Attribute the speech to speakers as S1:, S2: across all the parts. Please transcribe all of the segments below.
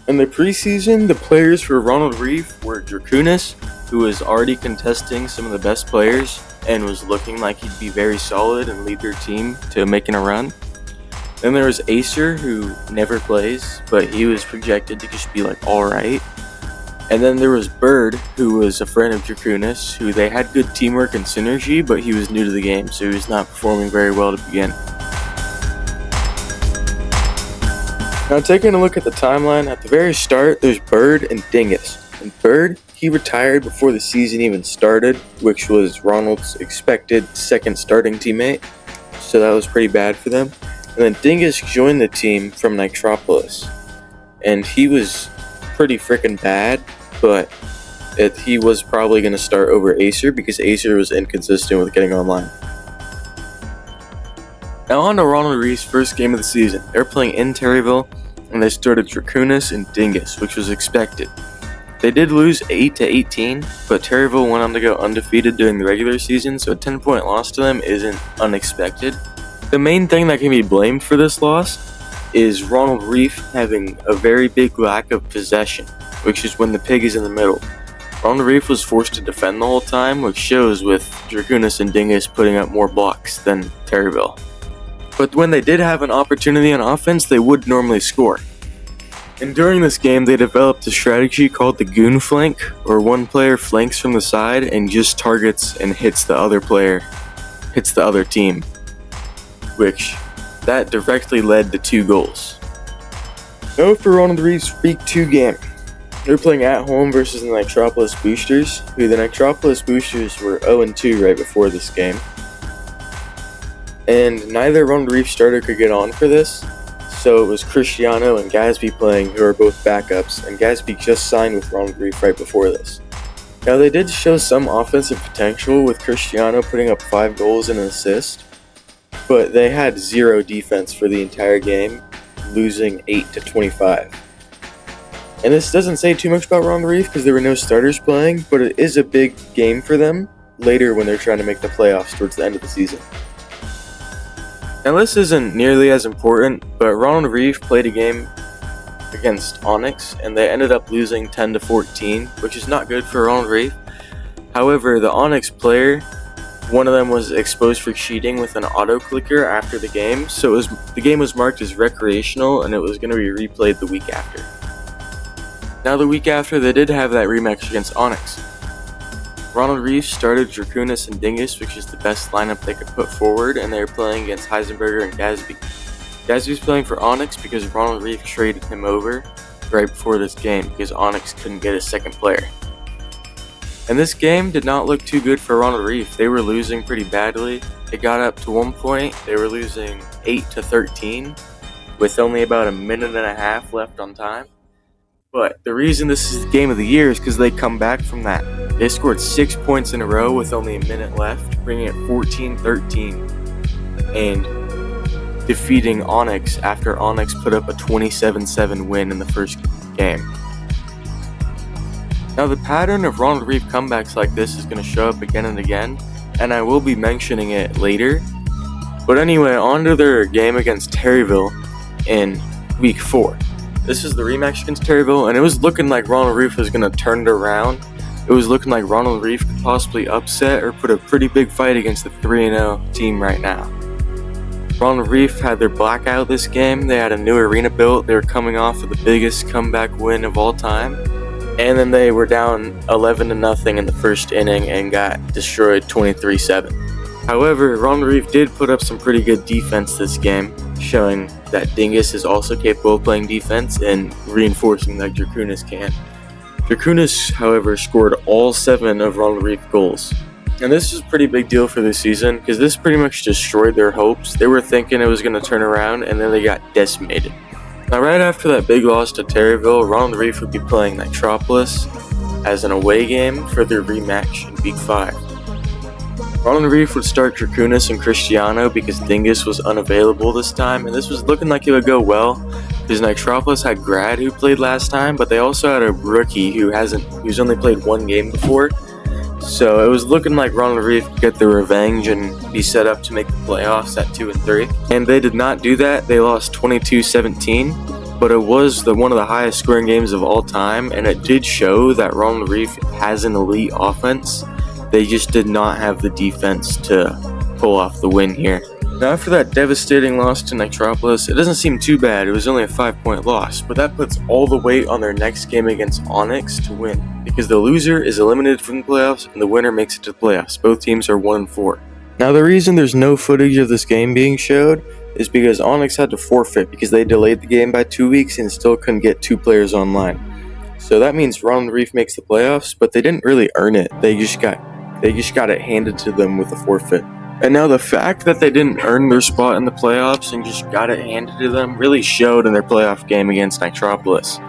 S1: In the preseason, the players for Ronald Reef were Dracunis, who was already contesting some of the best players and was looking like he'd be very solid and lead their team to making a run. Then there was Acer, who never plays, but he was projected to just be like alright. And then there was Bird, who was a friend of Dracunis, who they had good teamwork and synergy, but he was new to the game, so he was not performing very well to begin. Now taking a look at the timeline, at the very start, there's Bird and Dingus. And Bird, he retired before the season even started, which was Ronald's expected second starting teammate, so that was pretty bad for them. And then Dingus joined the team from Nitropolis, and he was pretty freaking bad, but he was probably going to start over Acer because Acer was inconsistent with getting online. Now on to Ronald Reef's first game of the season. They were playing in Terryville, and they started Dracunis and Dingus, which was expected. They did lose 8-18, but Terryville went on to go undefeated during the regular season, so a 10-point loss to them isn't unexpected. The main thing that can be blamed for this loss is Ronald Reef having a very big lack of possession, which is when the pig is in the middle. Ronald Reef was forced to defend the whole time, which shows with Dracunis and Dingus putting up more blocks than Terryville. But when they did have an opportunity on offense, they would normally score. And during this game, they developed a strategy called the goon flank, where one player flanks from the side and just targets and hits the other team, which that directly led to 2 goals. Now for Ronald Reef's Week 2 game. They're playing at home versus the Nitropolis Boosters, who the Nitropolis Boosters were 0-2 right before this game. And neither Ronald Reef starter could get on for this, so it was Cristiano and Gasby playing, who are both backups, and Gasby just signed with Ronald Reef right before this. Now they did show some offensive potential with Cristiano putting up 5 goals and an assist, but they had 0 defense for the entire game, losing 8-25. And this doesn't say too much about Ronald Reef because there were no starters playing, but it is a big game for them later when they're trying to make the playoffs towards the end of the season. Now this isn't nearly as important, but Ronald Reef played a game against Onyx, and they ended up losing 10-14, which is not good for Ronald Reef. However, the Onyx player, one of them was exposed for cheating with an auto clicker after the game, so the game was marked as recreational, and it was going to be replayed the week after. Now the week after, they did have that rematch against Onyx. Ronald Reef started Dracunis and Dingus, which is the best lineup they could put forward, and they were playing against Heisenberger and Gasby. Gasby's playing for Onyx because Ronald Reef traded him over right before this game because Onyx couldn't get a second player. And this game did not look too good for Ronald Reef. They were losing pretty badly. It got up to one point, they were losing 8-13 with only about a minute and a half left on time. But the reason this is the game of the year is because they come back from that. They scored 6 points in a row with only a minute left, bringing it 14-13 and defeating Onyx after Onyx put up a 27-7 win in the first game. Now the pattern of Ronald Reef comebacks like this is going to show up again and again, and I will be mentioning it later. But anyway, on to their game against Terryville in Week 4. This is the rematch against Terryville, and it was looking like Ronald Reef was going to turn it around. It was looking like Ronald Reef could possibly upset or put a pretty big fight against the 3-0 team right now. Ronald Reef had their blackout this game. They had a new arena built. They were coming off of the biggest comeback win of all time. And then they were down 11-0 in the first inning and got destroyed 23-7. However, Ronald Reef did put up some pretty good defense this game, showing that Dingus is also capable of playing defense and reinforcing that Dracunis can. Dracunis, however, scored all 7 of Ronald Reef goals. And this is a pretty big deal for this season because this pretty much destroyed their hopes. They were thinking it was going to turn around, and then they got decimated. Now right after that big loss to Terryville, Ronald Reef would be playing Nitropolis as an away game for their rematch in Week 5. Ronald Reef would start Dracunis and Cristiano because Dingus was unavailable this time, and this was looking like it would go well because Nitropolis had Grad who played last time, but they also had a rookie who's only played 1 game before. So it was looking like Ronald Reef could get the revenge and be set up to make the playoffs at 2-3. And they did not do that. They lost 22-17. but it was one of the highest scoring games of all time, and it did show that Ronald Reef has an elite offense. They just did not have the defense to pull off the win here. Now, after that devastating loss to Nitropolis, it doesn't seem too bad. It was only a 5-point loss, but that puts all the weight on their next game against Onyx to win, because the loser is eliminated from the playoffs and the winner makes it to the playoffs. Both teams are 1-4. Now, the reason there's no footage of this game being showed is because Onyx had to forfeit because they delayed the game by 2 weeks and still couldn't get 2 players online. So that means Ronald Reef makes the playoffs, but they didn't really earn it. They just got it handed to them with a forfeit. And now the fact that they didn't earn their spot in the playoffs and just got it handed to them really showed in their playoff game against Nitropolis.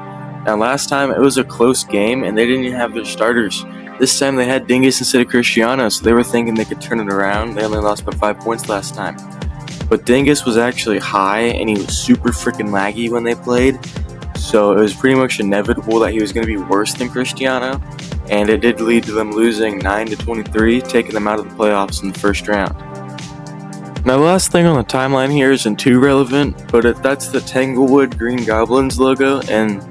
S1: Now, last time it was a close game and they didn't even have their starters. This time they had Dingus instead of Cristiano, so they were thinking they could turn it around. They only lost by 5 points last time. But Dingus was actually high and he was super freaking laggy when they played, so it was pretty much inevitable that he was going to be worse than Cristiano, and it did lead to them losing 9-23, taking them out of the playoffs in the first round. Now, the last thing on the timeline here isn't too relevant, but that's the Tanglewood Green Goblins logo, and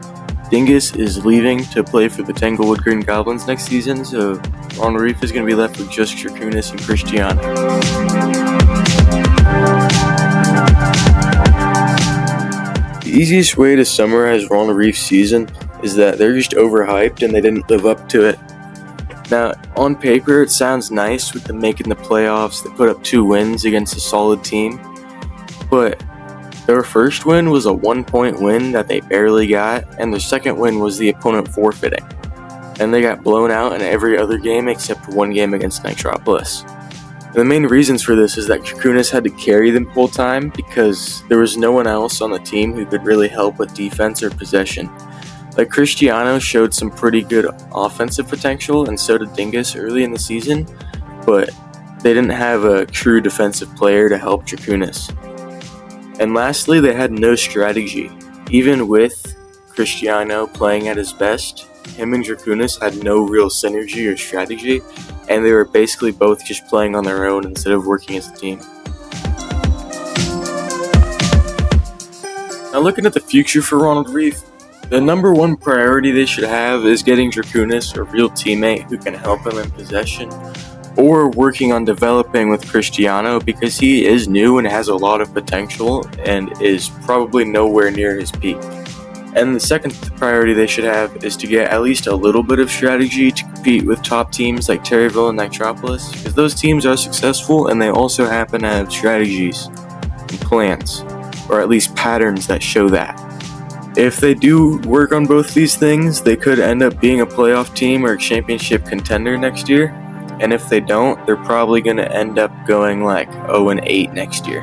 S1: Dingus is leaving to play for the Tanglewood Green Goblins next season, so Ronald Reef is going to be left with just Dracunis and Cristiano. The easiest way to summarize Ronald Reef's season is that they're just overhyped and they didn't live up to it. Now, on paper, it sounds nice with them making the playoffs. They put up 2 wins against a solid team, but their first win was a 1-point win that they barely got, and their second win was the opponent forfeiting. And they got blown out in every other game except for one game against Nitropolis. And the main reasons for this is that Dracunis had to carry them the whole time because there was no one else on the team who could really help with defense or possession. Like, Cristiano showed some pretty good offensive potential, and so did Dingus early in the season, but they didn't have a true defensive player to help Dracunis. And lastly, they had no strategy. Even with Cristiano playing at his best, him and Dracunis had no real synergy or strategy, and they were basically both just playing on their own instead of working as a team. Now, looking at the future for Ronald Reef, the number one priority they should have is getting Dracunis a real teammate who can help him in possession, or working on developing with Cristiano because he is new and has a lot of potential and is probably nowhere near his peak. And the second priority they should have is to get at least a little bit of strategy to compete with top teams like Terryville and Nitropolis, because those teams are successful and they also happen to have strategies and plans, or at least patterns that show that. If they do work on both these things, they could end up being a playoff team or a championship contender next year. And if they don't, they're probably going to end up going like 0-8 next year.